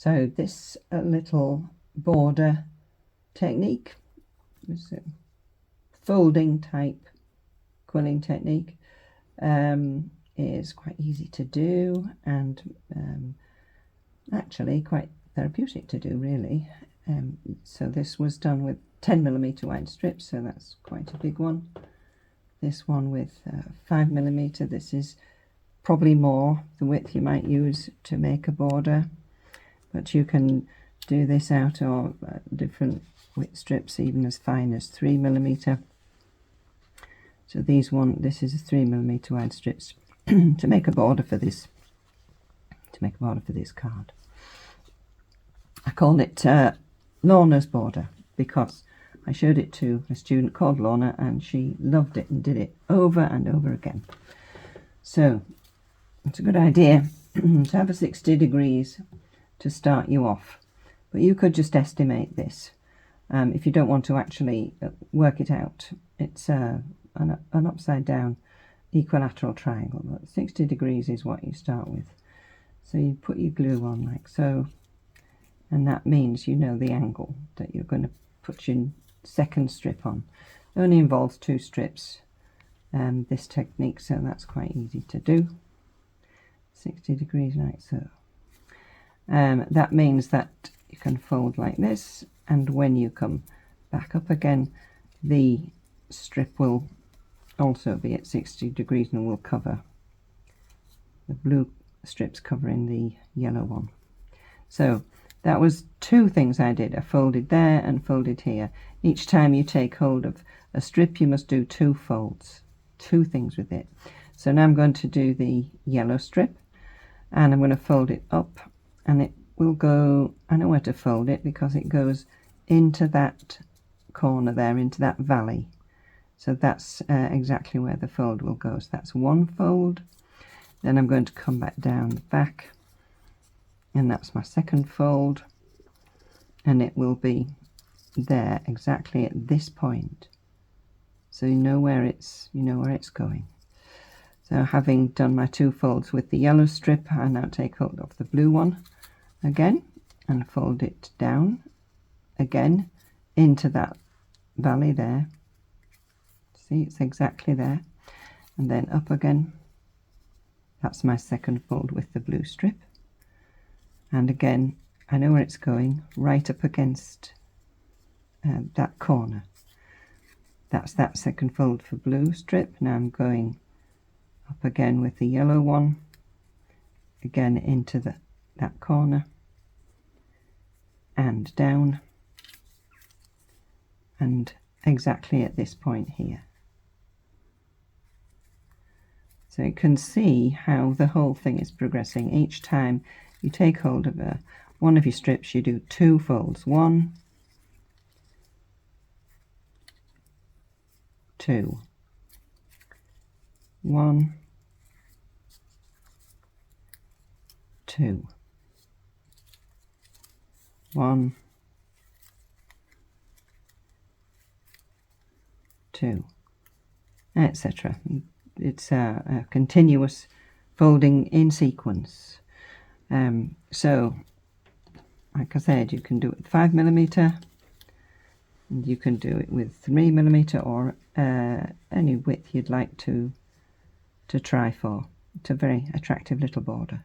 So this little border technique, this folding type quilling technique, is quite easy to do and actually quite therapeutic to do, really. So this was done with 10mm wide strips, so that's quite a big one. This one with 5mm, this is probably more the width you might use to make a border, but you can do this out of different width strips, even as fine as 3mm. So this is a 3mm wide strips to make a border for this. Card. I called it Lorna's border because I showed it to a student called Lorna and she loved it and did it over and over again. So it's a good idea to have a 60 degrees to start you off, but you could just estimate this if you don't want to actually work it out. It's an upside down equilateral triangle, but 60 degrees is what you start with. So you put your glue on like so, and that means you know the angle that you're going to put your second strip on. It only involves 2 strips, this technique, so that's quite easy to do. 60 degrees like so. That means that you can fold like this, and when you come back up again, the strip will also be at 60 degrees and will cover the blue strips covering the yellow one. So that was 2 things I did. I folded there and folded here. Each time you take hold of a strip, you must do 2 folds, 2 things with it. So now I'm going to do the yellow strip, and I'm going to fold it up, and it will go, I know where to fold it because it goes into that corner there, into that valley. So that's exactly where the fold will go. So that's 1 fold. Then I'm going to come back down the back, and that's my second fold, and it will be there exactly at this point. So you know where it's going. So having done my 2 folds with the yellow strip, I now take hold of the blue one again and fold it down again into that valley there. See, it's exactly there, and then up again. That's my second fold with the blue strip, and again I know where it's going, right up against that corner. That's that second fold for blue strip. Now I'm going up again with the yellow one, again into that corner and down, and exactly at this point here. So you can see how the whole thing is progressing. Each time you take hold of one of your strips, you do 2 folds. 1, 2, 1, 2, 1, 2, etc. It's a continuous folding in sequence. So like I said, you can do it with 5mm, and you can do it with 3mm, or any width you'd like to try for. It's a very attractive little border.